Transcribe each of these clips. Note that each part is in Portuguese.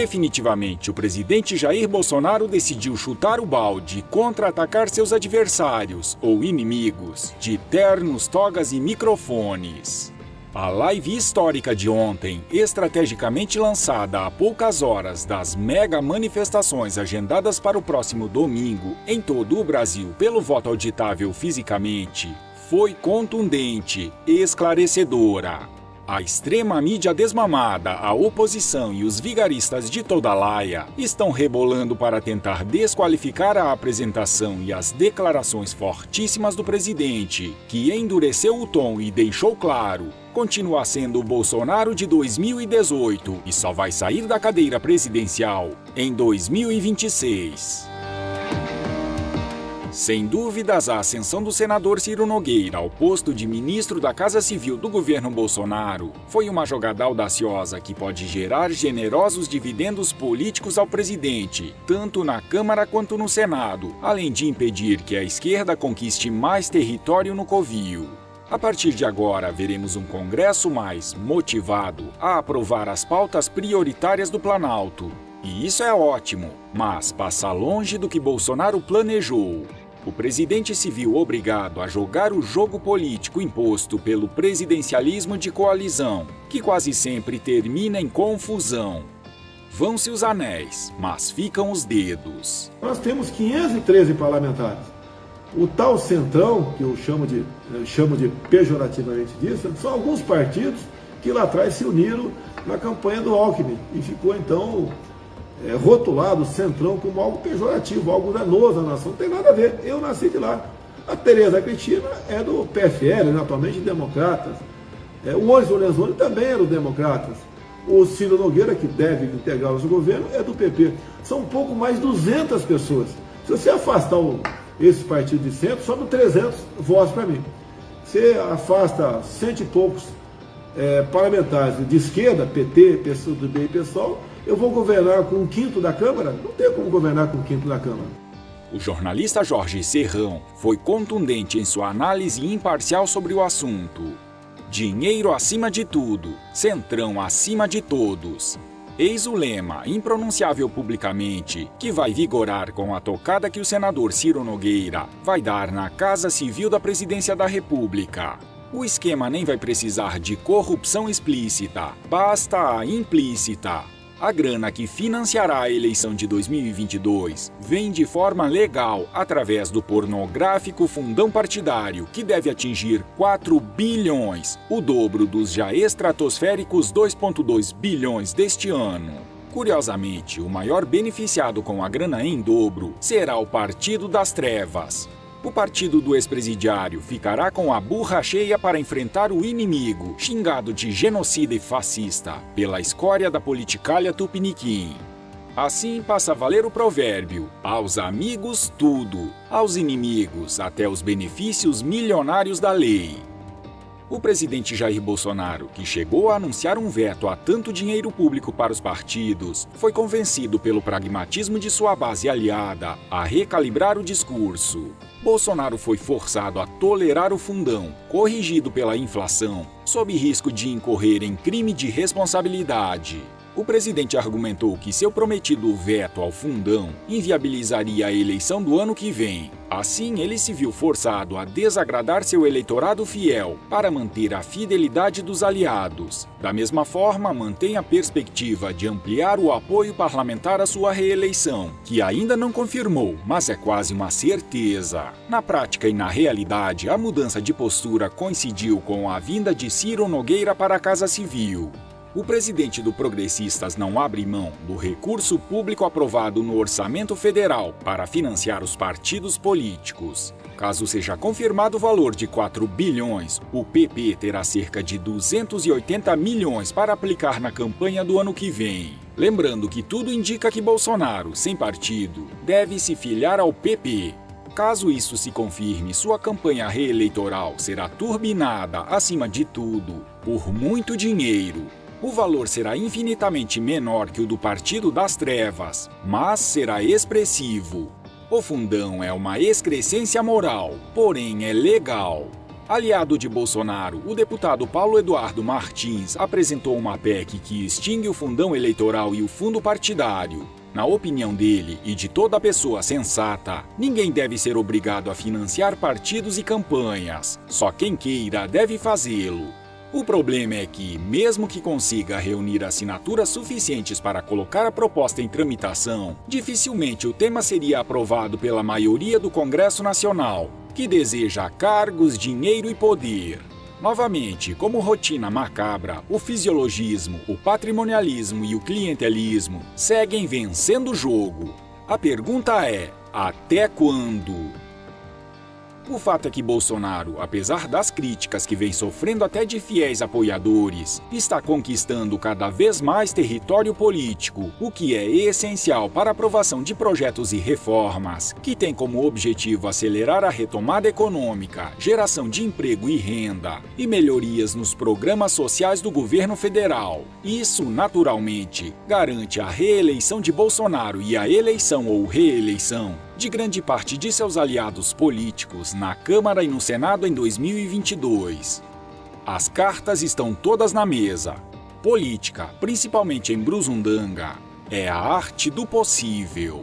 Definitivamente, o presidente Jair Bolsonaro decidiu chutar o balde e contra-atacar seus adversários, ou inimigos, de ternos, togas e microfones. A live histórica de ontem, estrategicamente lançada há poucas horas das mega manifestações agendadas para o próximo domingo em todo o Brasil pelo voto auditável fisicamente, foi contundente e esclarecedora. A extrema mídia desmamada, a oposição e os vigaristas de toda a laia estão rebolando para tentar desqualificar a apresentação e as declarações fortíssimas do presidente, que endureceu o tom e deixou claro: continua sendo o Bolsonaro de 2018 e só vai sair da cadeira presidencial em 2026. Sem dúvidas, a ascensão do senador Ciro Nogueira ao posto de ministro da Casa Civil do governo Bolsonaro foi uma jogada audaciosa que pode gerar generosos dividendos políticos ao presidente, tanto na Câmara quanto no Senado, além de impedir que a esquerda conquiste mais território no covil. A partir de agora, veremos um Congresso mais motivado a aprovar as pautas prioritárias do Planalto. E isso é ótimo, mas passa longe do que Bolsonaro planejou. O presidente se viu obrigado a jogar o jogo político imposto pelo presidencialismo de coalizão, que quase sempre termina em confusão. Vão-se os anéis, mas ficam os dedos. Nós temos 513 parlamentares. O tal centrão, que eu chamo de pejorativamente disso, são alguns partidos que lá atrás se uniram na campanha do Alckmin e ficou então rotulado o centrão como algo pejorativo, algo danoso à nação. Não tem nada a ver, eu nasci de lá. A Tereza Cristina é do PFL, atualmente democratas. O Onyx Lorenzoni também é do democratas. O Ciro Nogueira, que deve integrar o nosso governo, é do PP. São um pouco mais de 200 pessoas. Se você afastar esse partido de centro, sobram 300 votos para mim. Você afasta cento e poucos parlamentares de esquerda, PT, PSDB e PSOL, eu vou governar com um quinto da Câmara? Não tem como governar com um quinto da Câmara. O jornalista Jorge Serrão foi contundente em sua análise imparcial sobre o assunto. Dinheiro acima de tudo, centrão acima de todos. Eis o lema, impronunciável publicamente, que vai vigorar com a tocada que o senador Ciro Nogueira vai dar na Casa Civil da Presidência da República. O esquema nem vai precisar de corrupção explícita, basta a implícita. A grana que financiará a eleição de 2022 vem de forma legal através do pornográfico fundão partidário, que deve atingir 4 bilhões, o dobro dos já estratosféricos 2,2 bilhões deste ano. Curiosamente, o maior beneficiado com a grana em dobro será o Partido das Trevas. O partido do ex-presidiário ficará com a burra cheia para enfrentar o inimigo, xingado de genocida e fascista, pela escória da politicalha tupiniquim. Assim passa a valer o provérbio: aos amigos tudo, aos inimigos até os benefícios milionários da lei. O presidente Jair Bolsonaro, que chegou a anunciar um veto a tanto dinheiro público para os partidos, foi convencido pelo pragmatismo de sua base aliada a recalibrar o discurso. Bolsonaro foi forçado a tolerar o fundão, corrigido pela inflação, sob risco de incorrer em crime de responsabilidade. O presidente argumentou que seu prometido veto ao fundão inviabilizaria a eleição do ano que vem. Assim, ele se viu forçado a desagradar seu eleitorado fiel para manter a fidelidade dos aliados. Da mesma forma, mantém a perspectiva de ampliar o apoio parlamentar à sua reeleição, que ainda não confirmou, mas é quase uma certeza. Na prática e na realidade, a mudança de postura coincidiu com a vinda de Ciro Nogueira para a Casa Civil. O presidente do Progressistas não abre mão do recurso público aprovado no orçamento federal para financiar os partidos políticos. Caso seja confirmado o valor de 4 bilhões, o PP terá cerca de 280 milhões para aplicar na campanha do ano que vem. Lembrando que tudo indica que Bolsonaro, sem partido, deve se filiar ao PP. Caso isso se confirme, sua campanha reeleitoral será turbinada, acima de tudo, por muito dinheiro. O valor será infinitamente menor que o do Partido das Trevas, mas será expressivo. O fundão é uma excrescência moral, porém é legal. Aliado de Bolsonaro, o deputado Paulo Eduardo Martins apresentou uma PEC que extingue o fundão eleitoral e o fundo partidário. Na opinião dele e de toda pessoa sensata, ninguém deve ser obrigado a financiar partidos e campanhas. Só quem queira deve fazê-lo. O problema é que, mesmo que consiga reunir assinaturas suficientes para colocar a proposta em tramitação, dificilmente o tema seria aprovado pela maioria do Congresso Nacional, que deseja cargos, dinheiro e poder. Novamente, como rotina macabra, o fisiologismo, o patrimonialismo e o clientelismo seguem vencendo o jogo. A pergunta é: até quando? O fato é que Bolsonaro, apesar das críticas que vem sofrendo até de fiéis apoiadores, está conquistando cada vez mais território político, o que é essencial para a aprovação de projetos e reformas que têm como objetivo acelerar a retomada econômica, geração de emprego e renda e melhorias nos programas sociais do governo federal. Isso, naturalmente, garante a reeleição de Bolsonaro e a eleição ou reeleição de grande parte de seus aliados políticos na Câmara e no Senado em 2022. As cartas estão todas na mesa. Política, principalmente em Brusundanga, é a arte do possível.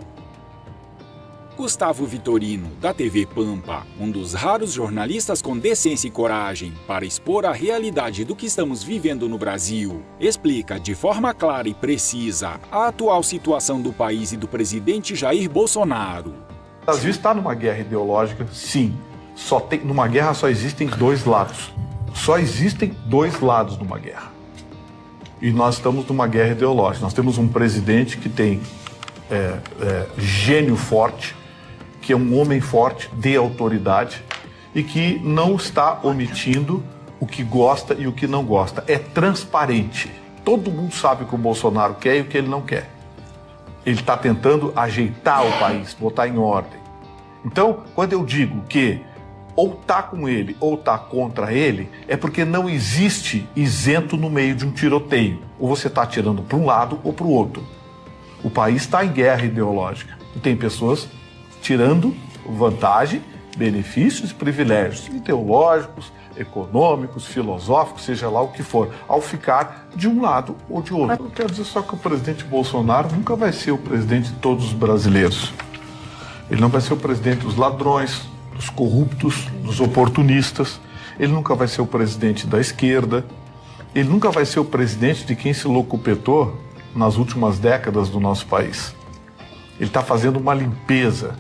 Gustavo Vitorino, da TV Pampa, um dos raros jornalistas com decência e coragem para expor a realidade do que estamos vivendo no Brasil, explica de forma clara e precisa a atual situação do país e do presidente Jair Bolsonaro. O Brasil está numa guerra ideológica, sim. Numa guerra só existem dois lados. Só existem dois lados numa guerra. E nós estamos numa guerra ideológica. Nós temos um presidente que tem gênio forte, que é um homem forte, de autoridade, e que não está omitindo o que gosta e o que não gosta. É transparente. Todo mundo sabe o que o Bolsonaro quer e o que ele não quer. Ele está tentando ajeitar o país, botar em ordem. Então, quando eu digo que ou está com ele ou está contra ele, é porque não existe isento no meio de um tiroteio. Ou você está atirando para um lado ou para o outro. O país está em guerra ideológica. E tem pessoas tirando vantagem, benefícios e privilégios ideológicos, econômicos, filosóficos, seja lá o que for, ao ficar de um lado ou de outro. Eu quero dizer só que o presidente Bolsonaro nunca vai ser o presidente de todos os brasileiros. Ele não vai ser o presidente dos ladrões, dos corruptos, dos oportunistas. Ele nunca vai ser o presidente da esquerda. Ele nunca vai ser o presidente de quem se locupetou nas últimas décadas do nosso país. Ele está fazendo uma limpeza.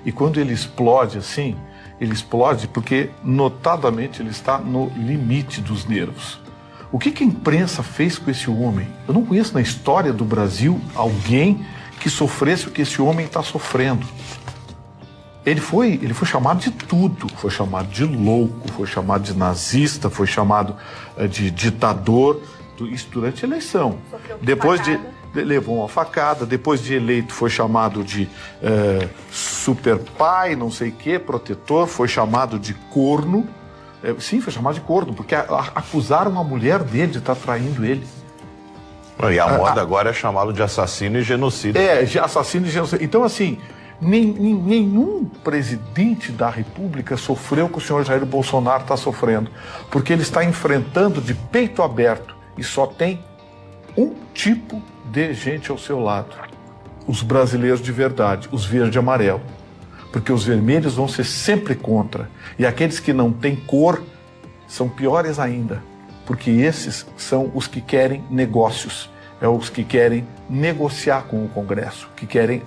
E quando ele explode assim, ele explode porque, notadamente, ele está no limite dos nervos. O que a imprensa fez com esse homem? Eu não conheço na história do Brasil alguém que sofresse o que esse homem está sofrendo. Ele foi chamado de tudo, foi chamado de louco, foi chamado de nazista, foi chamado de ditador, isso durante a eleição. Depois levou uma facada, depois de eleito foi chamado de super pai, não sei o quê, protetor, foi chamado de corno. Sim, foi chamado de corno, porque acusaram a mulher dele de estar traindo ele. E a moda agora é chamá-lo de assassino e genocida. Assassino e genocida. Então, assim, nenhum presidente da República sofreu o que o senhor Jair Bolsonaro está sofrendo, porque ele está enfrentando de peito aberto e só tem um tipo de gente ao seu lado: os brasileiros de verdade, os verde e amarelo, porque os vermelhos vão ser sempre contra, e aqueles que não têm cor são piores ainda, porque esses são os que querem negócios, os que querem negociar com o Congresso, que querem